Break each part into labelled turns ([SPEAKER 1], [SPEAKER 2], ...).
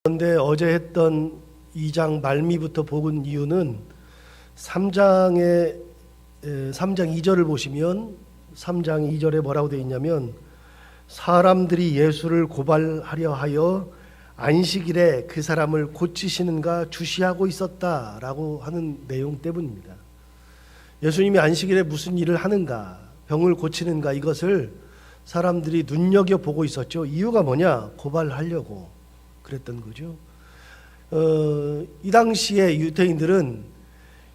[SPEAKER 1] 그런데 어제 했던 2장 말미부터 본 이유는 3장 2절을 보시면 3장 2절에 뭐라고 되어 있냐면 사람들이 예수를 고발하려 하여 안식일에 그 사람을 고치시는가 주시하고 있었다라고 하는 내용 때문입니다. 예수님이 안식일에 무슨 일을 하는가, 병을 고치는가, 이것을 사람들이 눈여겨보고 있었죠. 이유가 뭐냐? 고발하려고 그랬던 거죠. 이 당시에 유대인들은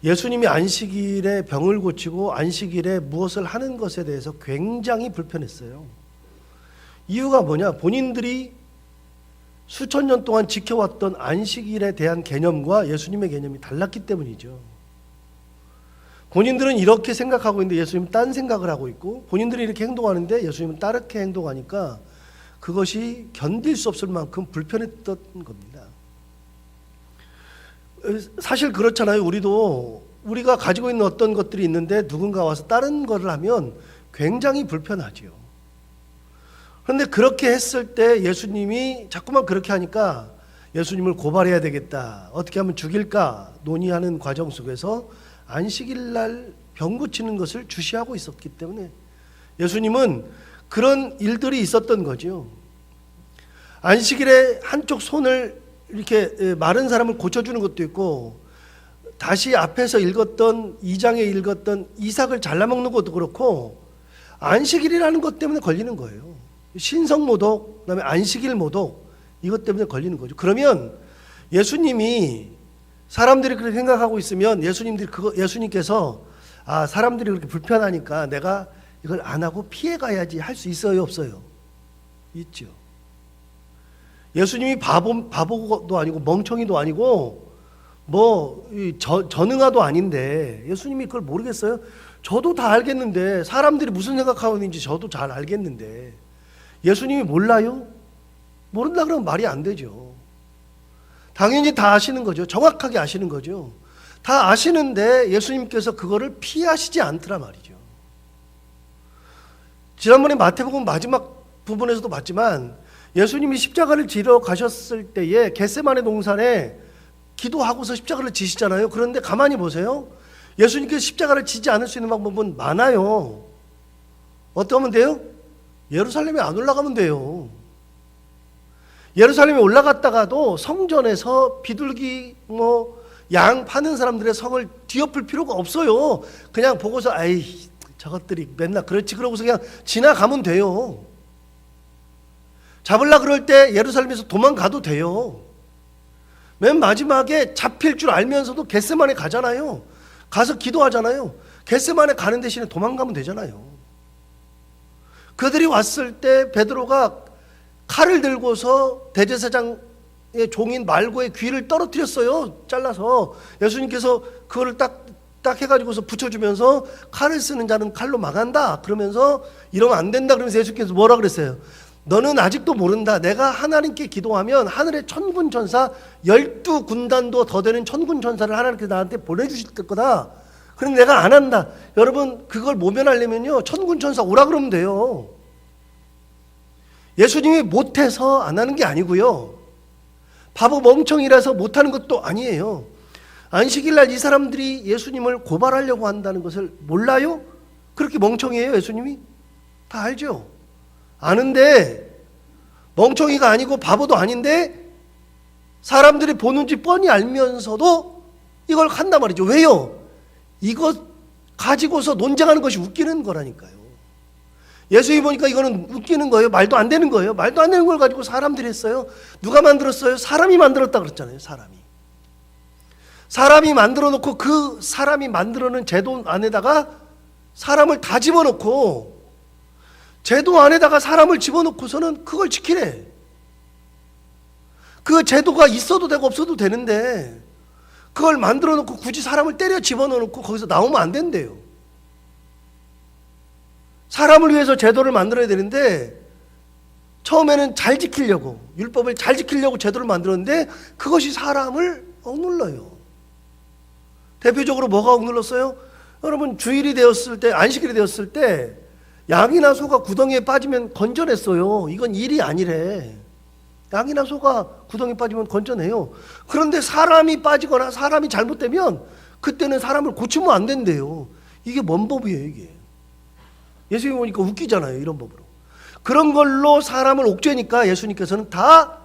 [SPEAKER 1] 예수님이 안식일에 병을 고치고 안식일에 무엇을 하는 것에 대해서 굉장히 불편했어요. 이유가 뭐냐? 본인들이 수천 년 동안 지켜왔던 안식일에 대한 개념과 예수님의 개념이 달랐기 때문이죠. 본인들은 이렇게 생각하고 있는데 예수님은 딴 생각을 하고 있고, 본인들이 이렇게 행동하는데 예수님은 다르게 행동하니까 그것이 견딜 수 없을 만큼 불편했던 겁니다. 사실 그렇잖아요. 우리가 가지고 있는 어떤 것들이 있는데 누군가 와서 다른 것을 하면 굉장히 불편하지요. 그런데 그렇게 했을 때 예수님이 자꾸만 그렇게 하니까 예수님을 고발해야 되겠다, 어떻게 하면 죽일까 논의하는 과정 속에서 안식일 날 병 고치는 것을 주시하고 있었기 때문에 예수님은 그런 일들이 있었던 거죠. 안식일에 한쪽 손을 이렇게 마른 사람을 고쳐주는 것도 있고, 다시 앞에서 읽었던 2장에 읽었던 이삭을 잘라먹는 것도 그렇고, 안식일이라는 것 때문에 걸리는 거예요. 신성모독, 그다음에 안식일 모독, 이것 때문에 걸리는 거죠. 그러면 예수님이 사람들이 그렇게 생각하고 있으면 예수님께서 사람들이 그렇게 불편하니까 내가 이걸 안 하고 피해 가야지 할 수 있어요, 없어요? 있죠. 예수님이 바보도 아니고 멍청이도 아니고 전응아도 아닌데 예수님이 그걸 모르겠어요? 저도 다 알겠는데, 사람들이 무슨 생각하고 있는지 저도 잘 알겠는데 예수님이 몰라요? 모른다 그러면 말이 안 되죠. 당연히 다 아시는 거죠. 정확하게 아시는 거죠. 다 아시는데 예수님께서 그거를 피하시지 않더라 말이죠. 지난번에 마태복음 마지막 부분에서도 봤지만 예수님이 십자가를 지러 가셨을 때에 겟세마네 동산에 기도하고서 십자가를 지시잖아요. 그런데 가만히 보세요. 예수님께서 십자가를 지지 않을 수 있는 방법은 많아요. 어떻게 하면 돼요? 예루살렘에 안 올라가면 돼요. 예루살렘에 올라갔다가도 성전에서 비둘기 양 파는 사람들의 성을 뒤엎을 필요가 없어요. 그냥 보고서 저것들이 맨날 그렇지 그러고서 그냥 지나가면 돼요. 잡으려 그럴 때 예루살렘에서 도망가도 돼요. 맨 마지막에 잡힐 줄 알면서도 겟세마네 가잖아요. 가서 기도하잖아요. 겟세마네 가는 대신에 도망가면 되잖아요. 그들이 왔을 때 베드로가 칼을 들고서 대제사장의 종인 말고의 귀를 떨어뜨렸어요. 잘라서. 예수님께서 그거를 딱 해가지고서 붙여주면서 칼을 쓰는 자는 칼로 망한다 그러면서 이러면 안 된다 그러면서 예수님께서 뭐라 그랬어요? 너는 아직도 모른다. 내가 하나님께 기도하면 하늘의 천군 천사 12군단도 더 되는 천군 천사를 하나님께서 나한테 보내주실 거다. 그런데 내가 안 한다. 여러분, 그걸 모면하려면요 천군 천사 오라 그러면 돼요. 예수님이 못해서 안 하는 게 아니고요, 바보 멍청이라서 못하는 것도 아니에요. 안식일 날 이 사람들이 예수님을 고발하려고 한다는 것을 몰라요? 그렇게 멍청이에요 예수님이? 다 알죠. 아는데, 멍청이가 아니고 바보도 아닌데 사람들이 보는지 뻔히 알면서도 이걸 한단 말이죠. 왜요? 이거 가지고서 논쟁하는 것이 웃기는 거라니까요. 예수님이 보니까 이거는 웃기는 거예요. 말도 안 되는 거예요. 말도 안 되는 걸 가지고 사람들이 했어요. 누가 만들었어요? 사람이 만들었다 그랬잖아요. 사람이 만들어 놓고 그 사람이 만들어 놓은 제도 안에다가 사람을 다 집어넣고, 제도 안에다가 사람을 집어넣고서는 그걸 지키래. 그 제도가 있어도 되고 없어도 되는데 그걸 만들어 놓고 굳이 사람을 때려 집어넣고 거기서 나오면 안 된대요. 사람을 위해서 제도를 만들어야 되는데 처음에는 잘 지키려고, 율법을 잘 지키려고 제도를 만들었는데 그것이 사람을 억눌러요. 대표적으로 뭐가 억눌렀어요? 여러분, 주일이 되었을 때, 안식일이 되었을 때 양이나 소가 구덩이에 빠지면 건져냈어요. 이건 일이 아니래. 양이나 소가 구덩이 빠지면 건져내요. 그런데 사람이 빠지거나 사람이 잘못되면 그때는 사람을 고치면 안 된대요. 이게 뭔 법이에요, 이게. 예수님 보니까 웃기잖아요, 이런 법으로. 그런 걸로 사람을 옥죄니까 예수님께서는 다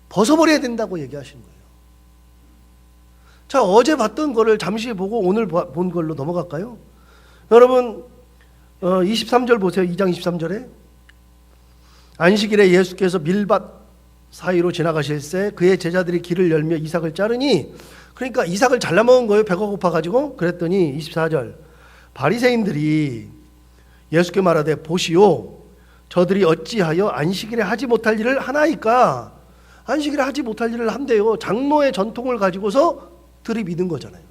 [SPEAKER 1] 벗어버려야 된다고 얘기하시는 거예요. 자, 어제 봤던 거를 잠시 보고 오늘 본 걸로 넘어갈까요? 여러분 23절 보세요. 2장 23절에 안식일에 예수께서 밀밭 사이로 지나가실새 그의 제자들이 길을 열며 이삭을 자르니, 그러니까 이삭을 잘라 먹은 거예요. 배가 고파가지고. 그랬더니 24절 바리새인들이 예수께 말하되 보시오 저들이 어찌하여 안식일에 하지 못할 일을 하나이까. 안식일에 하지 못할 일을 한대요. 장로의 전통을 가지고서 들이미는 거잖아요.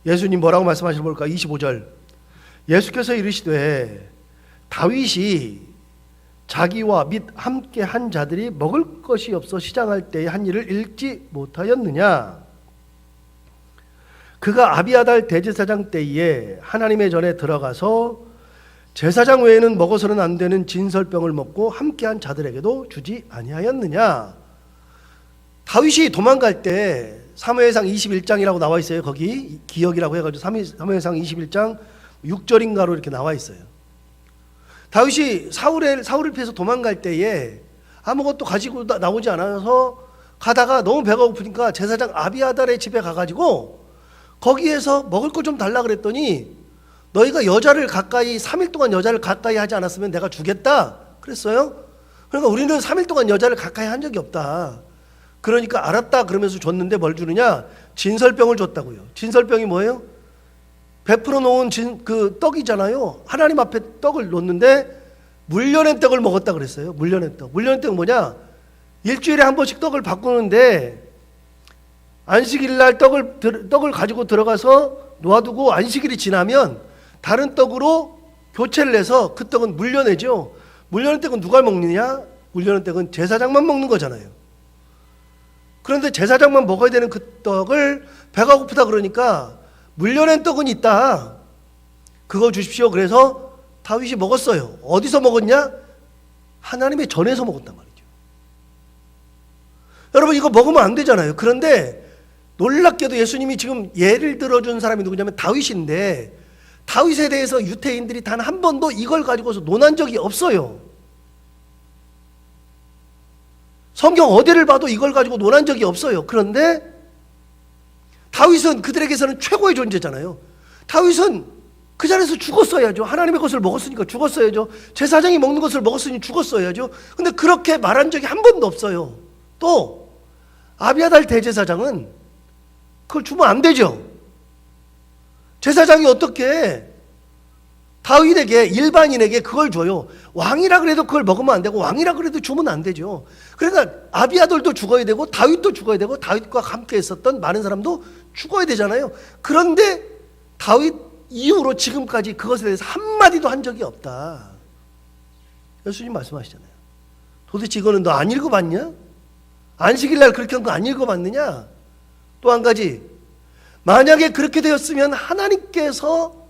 [SPEAKER 1] 예수님 뭐라고 말씀하시는 걸까? 25절 예수께서 이르시되 다윗이 자기와 및 함께 한 자들이 먹을 것이 없어 시장할 때의 한 일을 읽지 못하였느냐. 그가 아비아달 대제사장 때에 하나님의 전에 들어가서 제사장 외에는 먹어서는 안 되는 진설병을 먹고 함께한 자들에게도 주지 아니하였느냐. 다윗이 도망갈 때 사무엘상 21장이라고 나와 있어요. 거기 기억이라고 해가지고 사무엘상 21장 6절인가로 이렇게 나와 있어요. 다윗이 사울을 피해서 도망갈 때에 아무것도 가지고 나오지 않아서 가다가 너무 배가 고프니까 제사장 아비아달의 집에 가가지고 거기에서 먹을 거 좀 달라 그랬더니 너희가 여자를 가까이 3일 동안 여자를 가까이 하지 않았으면 내가 주겠다 그랬어요. 그러니까 우리는 3일 동안 여자를 가까이 한 적이 없다. 그러니까 알았다 그러면서 줬는데 뭘 주느냐? 진설병을 줬다고요. 진설병이 뭐예요? 베풀어 놓은 그 떡이잖아요. 하나님 앞에 떡을 놓는데 물려낸 떡을 먹었다 그랬어요. 물려낸 떡. 물려낸 떡은 뭐냐? 일주일에 한 번씩 떡을 바꾸는데 안식일 날 떡을 가지고 들어가서 놓아두고 안식일이 지나면 다른 떡으로 교체를 해서 그 떡은 물려내죠. 물려낸 떡은 누가 먹느냐? 물려낸 떡은 제사장만 먹는 거잖아요. 그런데 제사장만 먹어야 되는 그 떡을 배가 고프다 그러니까 물려낸 떡은 있다. 그거 주십시오. 그래서 다윗이 먹었어요. 어디서 먹었냐? 하나님의 전에서 먹었단 말이죠. 여러분 이거 먹으면 안 되잖아요. 그런데 놀랍게도 예수님이 지금 예를 들어준 사람이 누구냐면 다윗인데 다윗에 대해서 유태인들이 단 한 번도 이걸 가지고서 논한 적이 없어요. 성경 어디를 봐도 이걸 가지고 논한 적이 없어요. 그런데 다윗은 그들에게서는 최고의 존재잖아요. 다윗은 그 자리에서 죽었어야죠. 하나님의 것을 먹었으니까 죽었어야죠. 제사장이 먹는 것을 먹었으니 죽었어야죠. 근데 그렇게 말한 적이 한 번도 없어요. 또 아비아달 대제사장은 그걸 주면 안 되죠. 제사장이 어떻게 다윗에게 일반인에게 그걸 줘요. 왕이라 그래도 그걸 먹으면 안 되고 왕이라 그래도 주면 안 되죠. 그러니까 아비아달도 죽어야 되고 다윗도 죽어야 되고 다윗과 함께 있었던 많은 사람도 죽어야 되잖아요. 그런데 다윗 이후로 지금까지 그것에 대해서 한마디도 한 적이 없다. 예수님 말씀하시잖아요. 도대체 이거는 너 안 읽어봤냐? 안식일날 그렇게 한 거 안 읽어봤느냐? 또 한 가지, 만약에 그렇게 되었으면 하나님께서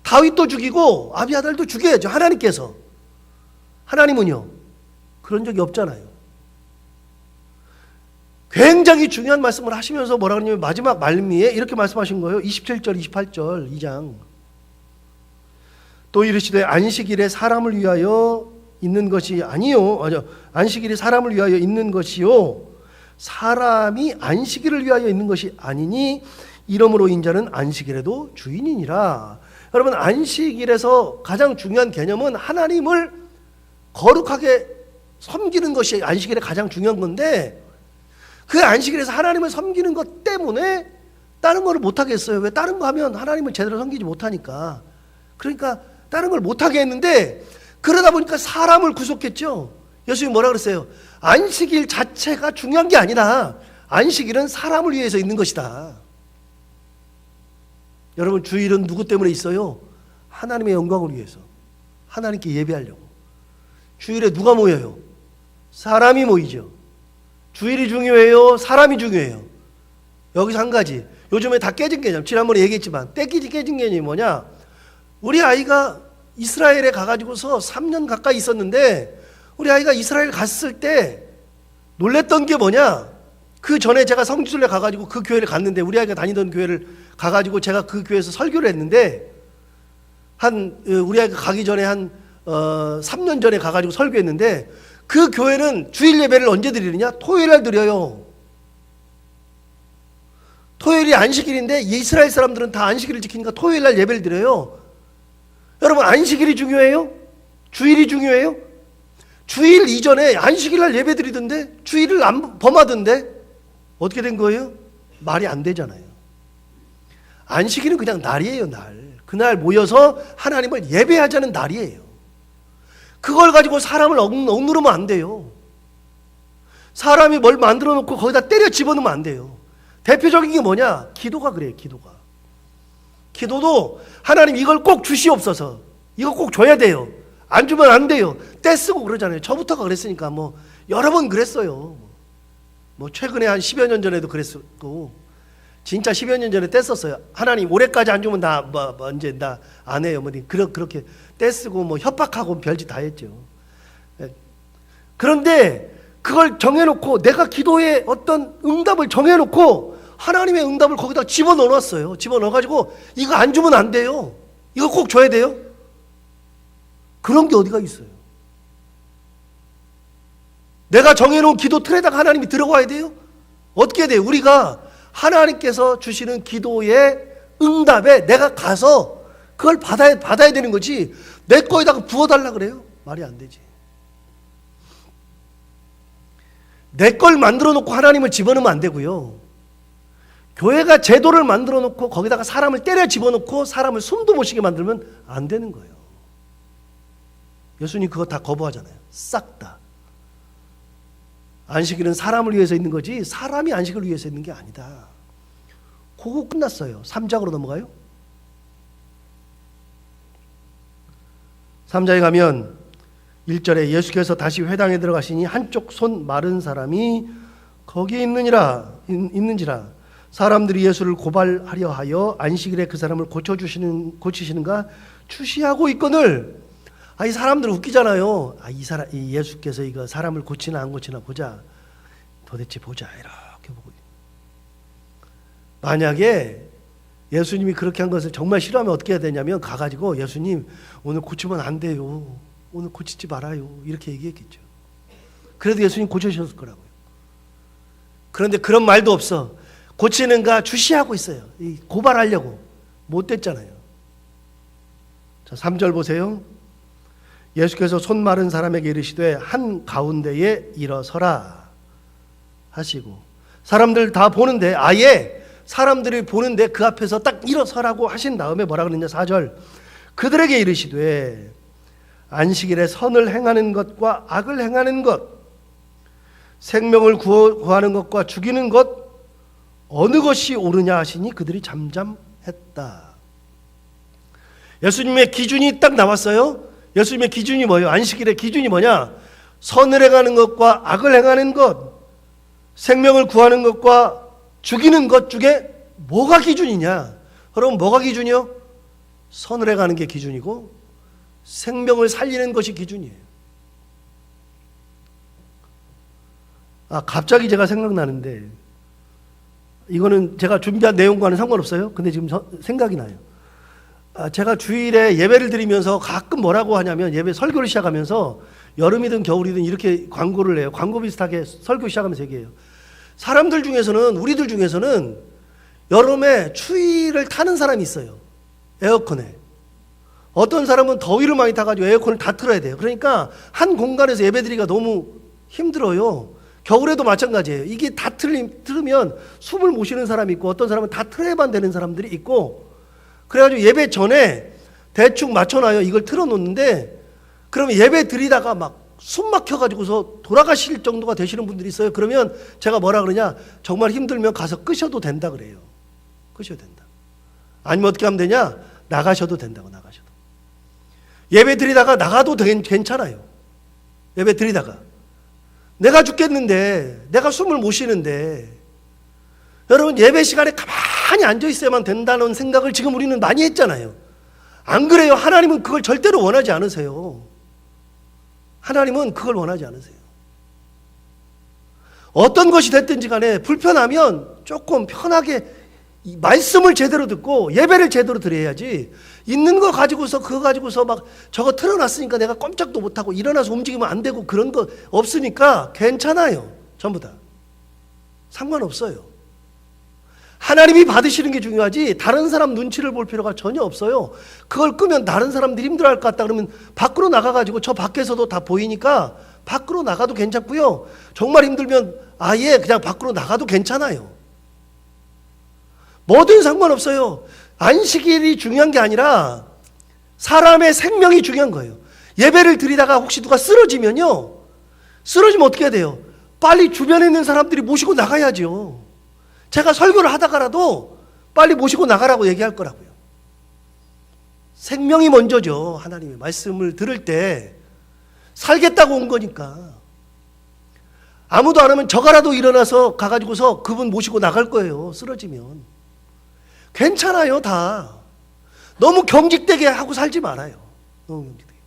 [SPEAKER 1] 다윗도 죽이고 아비아달도 죽여야죠. 하나님께서. 하나님은요 그런 적이 없잖아요. 굉장히 중요한 말씀을 하시면서 뭐라 그러냐면 마지막 말미에 이렇게 말씀하신 거예요. 27절 28절 2장. 또 이르시되 안식일에 사람을 위하여 있는 것이 아니요. 안식일이 사람을 위하여 있는 것이요 사람이 안식일을 위하여 있는 것이 아니니 이러므로 인자는 안식일에도 주인이니라. 여러분 안식일에서 가장 중요한 개념은 하나님을 거룩하게 섬기는 것이 안식일에 가장 중요한 건데 그 안식일에서 하나님을 섬기는 것 때문에 다른 거를 못하겠어요. 왜? 다른 거 하면 하나님을 제대로 섬기지 못하니까. 그러니까 다른 걸 못하게 했는데 그러다 보니까 사람을 구속했죠. 예수님이 뭐라 그랬어요? 안식일 자체가 중요한 게 아니라 안식일은 사람을 위해서 있는 것이다. 여러분 주일은 누구 때문에 있어요? 하나님의 영광을 위해서. 하나님께 예배하려고. 주일에 누가 모여요? 사람이 모이죠. 주일이 중요해요? 사람이 중요해요? 여기서 한 가지. 요즘에 다 깨진 개념. 지난번에 얘기했지만 깨진 개념이 뭐냐? 우리 아이가 이스라엘에 가가지고서 3년 가까이 있었는데 우리 아이가 이스라엘 갔을 때 놀랬던 게 뭐냐? 그 전에 제가 성지순례 가가지고 그 교회를 갔는데, 우리 아이가 다니던 교회를 가가지고 제가 그 교회에서 설교를 했는데, 우리 아이가 가기 전에 3년 전에 가가지고 설교했는데, 그 교회는 주일 예배를 언제 드리느냐? 토요일날 드려요. 토요일이 안식일인데 이스라엘 사람들은 다 안식일을 지키니까 토요일날 예배를 드려요. 여러분, 안식일이 중요해요? 주일이 중요해요? 주일 이전에 안식일날 예배 드리던데, 주일을 안 범하던데 어떻게 된 거예요? 말이 안 되잖아요. 안식일은 그냥 날이에요, 날. 그날 모여서 하나님을 예배하자는 날이에요. 그걸 가지고 사람을 억누르면 안 돼요. 사람이 뭘 만들어 놓고 거기다 때려 집어넣으면 안 돼요. 대표적인 게 뭐냐? 기도가 그래요, 기도가. 기도도 하나님 이걸 꼭 주시옵소서. 이거 꼭 줘야 돼요. 안 주면 안 돼요. 떼쓰고 그러잖아요. 저부터가 그랬으니까 뭐 여러 번 그랬어요. 뭐 최근에 한 10여 년 전에도 그랬었고, 진짜 10여 년 전에 뗐었어요. 하나님 올해까지 안 주면 나 이제 나 안 해요. 뭐 그렇게 떼쓰고 뭐 협박하고 별짓 다 했죠. 그런데 그걸 정해놓고, 내가 기도의 어떤 응답을 정해놓고 하나님의 응답을 거기다 집어넣어놨어요. 집어넣어가지고 이거 안 주면 안 돼요. 이거 꼭 줘야 돼요. 그런 게 어디가 있어요? 내가 정해놓은 기도 틀에다가 하나님이 들어가야 돼요? 어떻게 해야 돼요? 우리가 하나님께서 주시는 기도의 응답에 내가 가서 그걸 받아야 되는 거지, 내 거에다가 부어달라 그래요? 말이 안 되지. 내 걸 만들어 놓고 하나님을 집어넣으면 안 되고요. 교회가 제도를 만들어 놓고 거기다가 사람을 때려 집어넣고 사람을 숨도 못 쉬게 만들면 안 되는 거예요. 예수님 그거 다 거부하잖아요. 싹 다. 안식일은 사람을 위해서 있는 거지 사람이 안식을 위해서 있는 게 아니다. 그거 끝났어요. 3장으로 넘어가요. 3장에 가면 1절에 예수께서 다시 회당에 들어가시니 한쪽 손 마른 사람이 거기에 있는지라 사람들이 예수를 고발하려 하여 안식일에 그 사람을 고치시는가 추시하고 있거늘. 이 사람들 웃기잖아요. 이 예수께서 이거 사람을 고치나 안 고치나 보자. 도대체 보자. 이렇게 보고. 만약에 예수님이 그렇게 한 것을 정말 싫어하면 어떻게 해야 되냐면, 가가지고 예수님 오늘 고치면 안 돼요. 오늘 고치지 말아요. 이렇게 얘기했겠죠. 그래도 예수님 고쳐주셨을 거라고요. 그런데 그런 말도 없어. 고치는가 주시하고 있어요. 고발하려고. 못 됐잖아요. 자, 3절 보세요. 예수께서 손 마른 사람에게 이르시되 한 가운데에 일어서라 하시고, 사람들 다 보는데, 아예 사람들이 보는데 그 앞에서 딱 일어서라고 하신 다음에 뭐라 그러냐. 4절 그들에게 이르시되 안식일에 선을 행하는 것과 악을 행하는 것, 생명을 구하는 것과 죽이는 것 어느 것이 옳으냐 하시니 그들이 잠잠했다. 예수님의 기준이 딱 나왔어요. 예수님의 기준이 뭐예요? 안식일의 기준이 뭐냐? 선을 행하는 것과 악을 행하는 것, 생명을 구하는 것과 죽이는 것 중에 뭐가 기준이냐? 여러분, 뭐가 기준이요? 선을 행하는 게 기준이고 생명을 살리는 것이 기준이에요. 갑자기 제가 생각나는데, 이거는 제가 준비한 내용과는 상관없어요. 근데 지금 생각이 나요. 제가 주일에 예배를 드리면서 가끔 뭐라고 하냐면, 예배 설교를 시작하면서 여름이든 겨울이든 이렇게 광고를 해요. 광고 비슷하게 설교 시작하면서 얘기해요. 사람들 중에서는, 우리들 중에서는 여름에 추위를 타는 사람이 있어요. 에어컨에. 어떤 사람은 더위를 많이 타가지고 에어컨을 다 틀어야 돼요. 그러니까 한 공간에서 예배드리기가 너무 힘들어요. 겨울에도 마찬가지예요. 이게 다 틀으면 숨을 못 쉬는 사람이 있고, 어떤 사람은 다 틀어야만 되는 사람들이 있고, 그래가지고 예배 전에 대충 맞춰놔요. 이걸 틀어놓는데, 그러면 예배 드리다가 막 숨 막혀가지고서 돌아가실 정도가 되시는 분들이 있어요. 그러면 제가 뭐라 그러냐, 정말 힘들면 가서 끄셔도 된다 그래요. 끄셔도 된다. 아니면 어떻게 하면 되냐, 나가셔도 된다고. 나가셔도. 예배 드리다가 나가도 괜찮아요. 예배 드리다가 내가 죽겠는데, 내가 숨을 못 쉬는데, 여러분 예배 시간에 가만히 앉아 있어야만 된다는 생각을 지금 우리는 많이 했잖아요. 안 그래요? 하나님은 그걸 절대로 원하지 않으세요. 하나님은 그걸 원하지 않으세요. 어떤 것이 됐든지 간에 불편하면 조금 편하게 이 말씀을 제대로 듣고 예배를 제대로 드려야지, 있는 거 가지고서 그거 가지고서 막 저거 틀어놨으니까 내가 꼼짝도 못하고 일어나서 움직이면 안 되고 그런 거 없으니까 괜찮아요. 전부 다 상관없어요. 하나님이 받으시는 게 중요하지 다른 사람 눈치를 볼 필요가 전혀 없어요. 그걸 끄면 다른 사람들이 힘들어할 것 같다 그러면 밖으로 나가가지고 저 밖에서도 다 보이니까 밖으로 나가도 괜찮고요. 정말 힘들면 아예 그냥 밖으로 나가도 괜찮아요. 뭐든 상관없어요. 안식일이 중요한 게 아니라 사람의 생명이 중요한 거예요. 예배를 드리다가 혹시 누가 쓰러지면요, 쓰러지면 어떻게 해야 돼요? 빨리 주변에 있는 사람들이 모시고 나가야죠. 제가 설교를 하다가라도 빨리 모시고 나가라고 얘기할 거라고요. 생명이 먼저죠. 하나님의 말씀을 들을 때 살겠다고 온 거니까. 아무도 안 하면 저가라도 일어나서 가가지고서 그분 모시고 나갈 거예요. 쓰러지면. 괜찮아요. 다. 너무 경직되게 하고 살지 말아요. 너무 경직되게.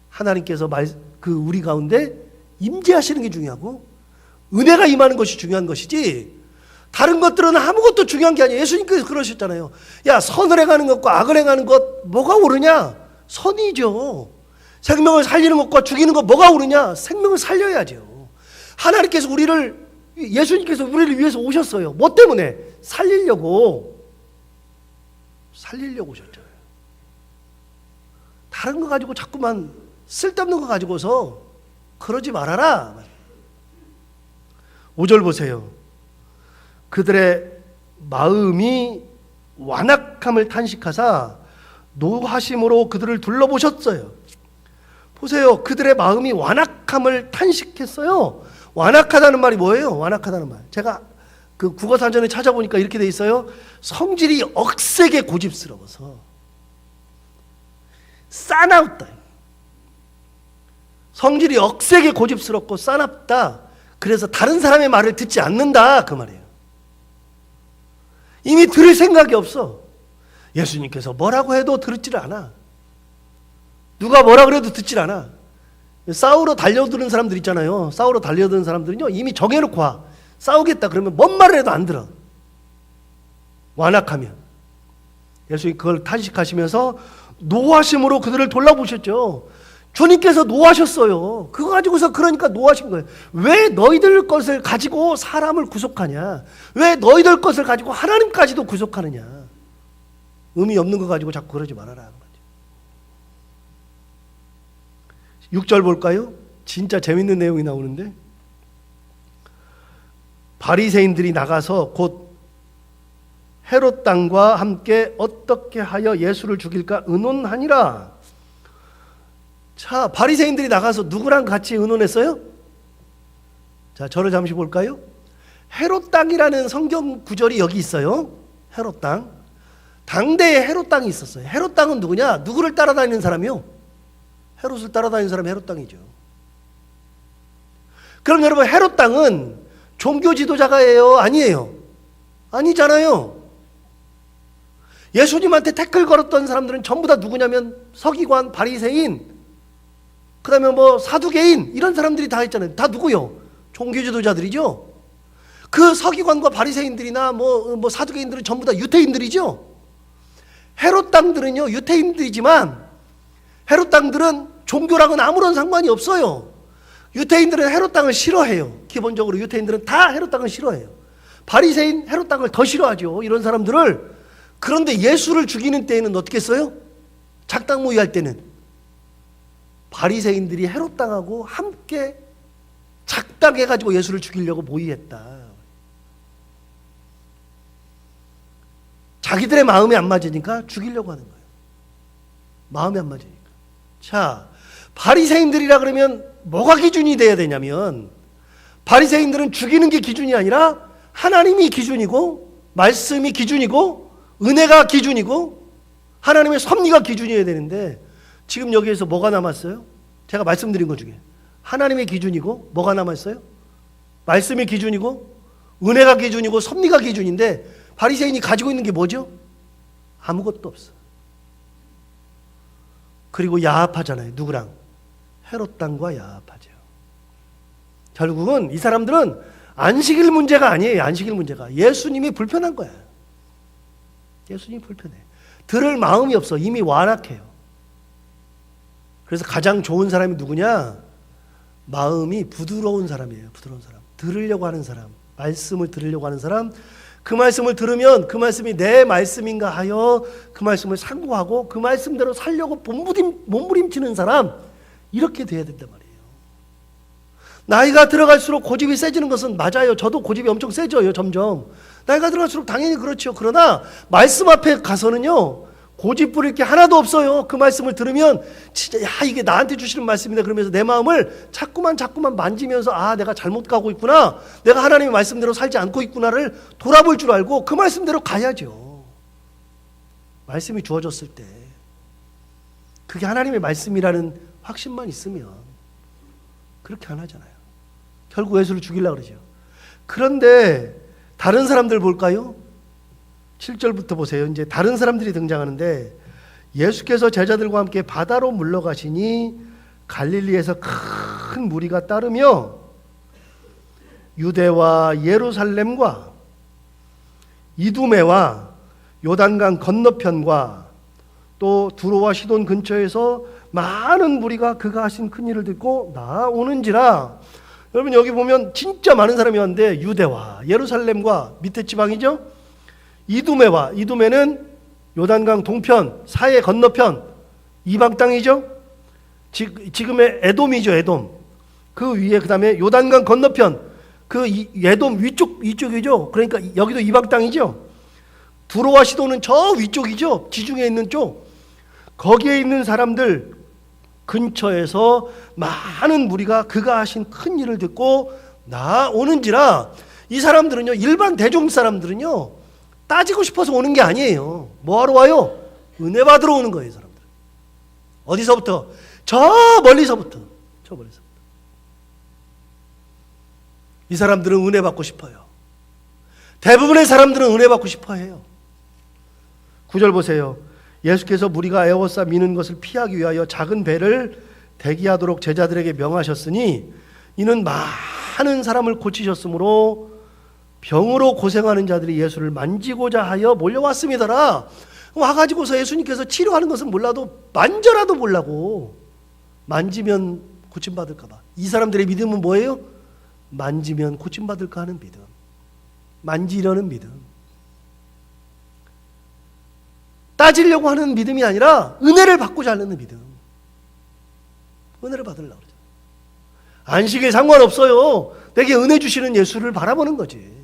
[SPEAKER 1] 하나님께서 우리 가운데 임재하시는 게 중요하고 은혜가 임하는 것이 중요한 것이지 다른 것들은 아무것도 중요한 게 아니에요. 예수님께서 그러셨잖아요. 야, 선을 행하는 것과 악을 행하는 것 뭐가 옳으냐? 선이죠. 생명을 살리는 것과 죽이는 것 뭐가 옳으냐? 생명을 살려야죠. 하나님께서 예수님께서 우리를 위해서 오셨어요. 뭐 때문에? 살리려고 오셨잖아요. 다른 거 가지고 자꾸만 쓸데없는 거 가지고서 그러지 말아라. 5절 보세요. 그들의 마음이 완악함을 탄식하사 노하심으로 그들을 둘러보셨어요. 보세요. 그들의 마음이 완악함을 탄식했어요. 완악하다는 말이 뭐예요? 완악하다는 말. 제가 그 국어사전에 찾아보니까 이렇게 돼 있어요. 성질이 억세게 고집스러워서 싸납다. 성질이 억세게 고집스럽고 싸납다. 그래서 다른 사람의 말을 듣지 않는다. 그 말이에요. 이미 들을 생각이 없어. 예수님께서 뭐라고 해도 듣지를 않아. 누가 뭐라 그래도 듣질 않아. 싸우러 달려드는 사람들 있잖아요. 싸우러 달려드는 사람들은요, 이미 정해놓고 와. 싸우겠다 그러면 뭔 말을 해도 안 들어. 완악하면. 예수님 그걸 탄식하시면서 노하심으로 그들을 돌아보셨죠. 주님께서 노하셨어요. 그거 가지고서 그러니까 노하신 거예요. 왜 너희들 것을 가지고 사람을 구속하냐? 왜 너희들 것을 가지고 하나님까지도 구속하느냐? 의미 없는 거 가지고 자꾸 그러지 말아라. 6절 볼까요? 진짜 재밌는 내용이 나오는데, 바리새인들이 나가서 곧 헤롯 당과 함께 어떻게 하여 예수를 죽일까 의논하니라. 자, 바리새인들이 나가서 누구랑 같이 의논했어요? 자, 저를 잠시 볼까요? 헤롯 당이라는 성경 구절이 여기 있어요. 헤롯 당. 당대에 헤롯 당이 있었어요. 헤롯 당은 누구냐? 누구를 따라다니는 사람이요? 헤롯을 따라다니는 사람이 헤롯 당이죠. 그럼 여러분, 헤롯 당은 종교 지도자가예요? 아니에요? 아니잖아요. 예수님한테 태클 걸었던 사람들은 전부 다 누구냐면 서기관, 바리새인, 그 다음에 사두개인, 이런 사람들이 다 있잖아요. 다 누구요? 종교 지도자들이죠. 그 서기관과 바리새인들이나 사두개인들은 전부 다 유태인들이죠. 헤롯 당들은요, 유태인들이지만 헤롯 당들은 종교랑은 아무런 상관이 없어요. 유태인들은 헤롯 당을 싫어해요. 기본적으로 유태인들은 다 헤롯 당을 싫어해요. 바리새인 헤롯 당을 더 싫어하죠. 이런 사람들을. 그런데 예수를 죽이는 때에는 어떻게 했어요? 작당 모의할 때는 바리새인들이 헤롯 당하고 함께 작당해가지고 예수를 죽이려고 모의했다. 자기들의 마음이 안 맞으니까 죽이려고 하는 거예요. 마음이 안 맞으니까. 자, 바리새인들이라 그러면 뭐가 기준이 돼야 되냐면, 바리새인들은 죽이는 게 기준이 아니라 하나님이 기준이고 말씀이 기준이고 은혜가 기준이고 하나님의 섭리가 기준이어야 되는데, 지금 여기에서 뭐가 남았어요? 제가 말씀드린 것 중에 하나님의 기준이고 뭐가 남았어요? 말씀의 기준이고 은혜가 기준이고 섭리가 기준인데, 바리새인이 가지고 있는 게 뭐죠? 아무것도 없어. 그리고 야합하잖아요. 누구랑? 헤롯 땅과 야합하죠. 결국은 이 사람들은 안식일 문제가 아니에요. 안식일 문제가 예수님이 불편한 거야. 예수님이 불편해. 들을 마음이 없어. 이미 완악해요. 그래서 가장 좋은 사람이 누구냐? 마음이 부드러운 사람이에요. 부드러운 사람. 들으려고 하는 사람. 말씀을 들으려고 하는 사람. 그 말씀을 들으면 그 말씀이 내 말씀인가 하여 그 말씀을 상고하고 그 말씀대로 살려고 몸부림치는 사람. 이렇게 돼야 된단 말이에요. 나이가 들어갈수록 고집이 세지는 것은 맞아요. 저도 고집이 엄청 세져요. 점점. 나이가 들어갈수록 당연히 그렇죠. 그러나 말씀 앞에 가서는요. 고집 부릴 게 하나도 없어요. 그 말씀을 들으면 진짜 야 이게 나한테 주시는 말씀이다 그러면서 내 마음을 자꾸만 만지면서 아 내가 잘못 가고 있구나. 내가 하나님의 말씀대로 살지 않고 있구나를 돌아볼 줄 알고 그 말씀대로 가야죠. 말씀이 주어졌을 때 그게 하나님의 말씀이라는 확신만 있으면 그렇게 안 하잖아요. 결국 예수를 죽이려고 그러죠. 그런데 다른 사람들 볼까요? 7절부터 보세요. 이제 다른 사람들이 등장하는데 예수께서 제자들과 함께 바다로 물러가시니 갈릴리에서 큰 무리가 따르며 유대와 예루살렘과 이두메와 요단강 건너편과 또 두로와 시돈 근처에서 많은 무리가 그가 하신 큰 일을 듣고 나오는지라. 여러분 여기 보면 진짜 많은 사람이 왔는데 유대와 예루살렘과 밑에 지방이죠. 이두메는 요단강 동편, 사해 건너편, 이방 땅이죠. 지금의 에돔이죠, 에돔. 그 위에 그다음에 요단강 건너편, 그 에돔 위쪽이죠. 그러니까 여기도 이방 땅이죠. 두로와 시도는 저 위쪽이죠. 지중해 있는 쪽. 거기에 있는 사람들 근처에서 많은 무리가 그가 하신 큰 일을 듣고 나오는지라. 이 사람들은요, 일반 대중 사람들은요, 따지고 싶어서 오는 게 아니에요. 뭐하러 와요? 은혜 받으러 오는 거예요, 사람들. 어디서부터? 저 멀리서부터. 이 사람들은 은혜 받고 싶어요. 대부분의 사람들은 은혜 받고 싶어 해요. 9절 보세요. 예수께서 무리가 에워싸 미는 것을 피하기 위하여 작은 배를 대기하도록 제자들에게 명하셨으니 이는 많은 사람을 고치셨으므로 병으로 고생하는 자들이 예수를 만지고자 하여 몰려왔습니다라. 와가지고서 예수님께서 치료하는 것은 몰라도 만져라도 보려고. 만지면 고침받을까 봐. 이 사람들의 믿음은 뭐예요? 만지면 고침받을까 하는 믿음. 만지려는 믿음. 따지려고 하는 믿음이 아니라 은혜를 받고자 하는 믿음. 은혜를 받으려고 그러죠. 안식에 상관없어요. 내게 은혜 주시는 예수를 바라보는 거지.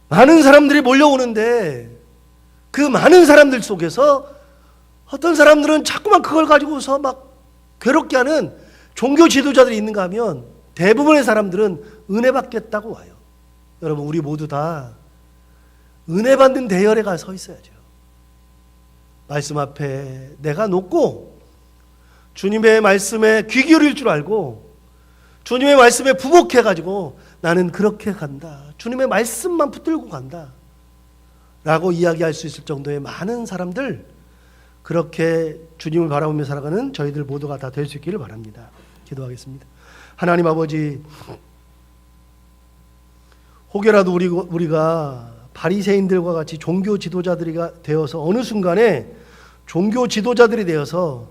[SPEAKER 1] 많은 사람들이 몰려오는데 그 많은 사람들 속에서 어떤 사람들은 자꾸만 그걸 가지고서 막 괴롭게 하는 종교 지도자들이 있는가 하면 대부분의 사람들은 은혜 받겠다고 와요. 여러분 우리 모두 다 은혜 받는 대열에 가 서 있어야죠. 말씀 앞에 내가 놓고 주님의 말씀에 귀 기울일 줄 알고 주님의 말씀에 부복해가지고 나는 그렇게 간다. 주님의 말씀만 붙들고 간다. 라고 이야기할 수 있을 정도의 많은 사람들, 그렇게 주님을 바라보며 살아가는 저희들 모두가 다 될 수 있기를 바랍니다. 기도하겠습니다. 하나님 아버지, 혹여라도 우리가 바리새인들과 같이 종교 지도자들이 되어서 어느 순간에 종교 지도자들이 되어서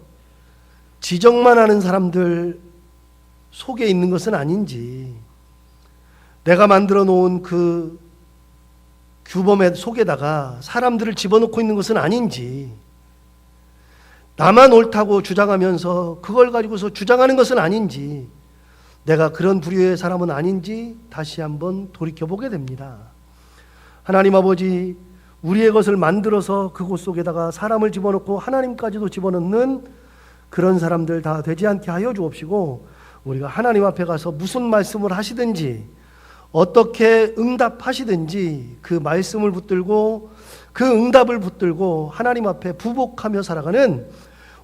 [SPEAKER 1] 지적만 하는 사람들 속에 있는 것은 아닌지, 내가 만들어 놓은 그 규범의 속에다가 사람들을 집어넣고 있는 것은 아닌지, 나만 옳다고 주장하면서 그걸 가지고서 주장하는 것은 아닌지, 내가 그런 부류의 사람은 아닌지 다시 한번 돌이켜보게 됩니다. 하나님 아버지, 우리의 것을 만들어서 그곳 속에다가 사람을 집어넣고 하나님까지도 집어넣는 그런 사람들 다 되지 않게 하여 주옵시고, 우리가 하나님 앞에 가서 무슨 말씀을 하시든지 어떻게 응답하시든지 그 말씀을 붙들고 그 응답을 붙들고 하나님 앞에 부복하며 살아가는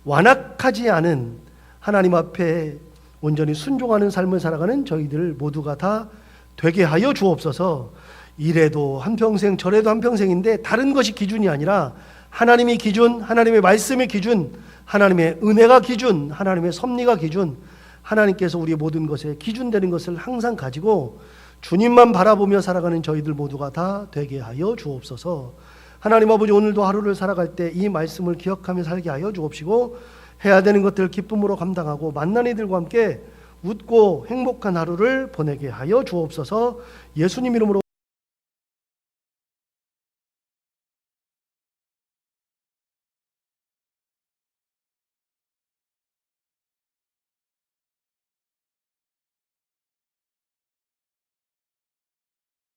[SPEAKER 1] 완악하지 않은, 하나님 앞에 온전히 순종하는 삶을 살아가는 저희들 모두가 다 되게 하여 주옵소서. 이래도 한평생 저래도 한평생인데 다른 것이 기준이 아니라 하나님이 기준, 하나님의 말씀이 기준, 하나님의 은혜가 기준, 하나님의 섭리가 기준, 하나님께서 우리의 모든 것에 기준되는 것을 항상 가지고 주님만 바라보며 살아가는 저희들 모두가 다 되게 하여 주옵소서. 하나님 아버지, 오늘도 하루를 살아갈 때 이 말씀을 기억하며 살게 하여 주옵시고, 해야 되는 것들을 기쁨으로 감당하고 만난 이들과 함께 웃고 행복한 하루를 보내게 하여 주옵소서. 예수님 이름으로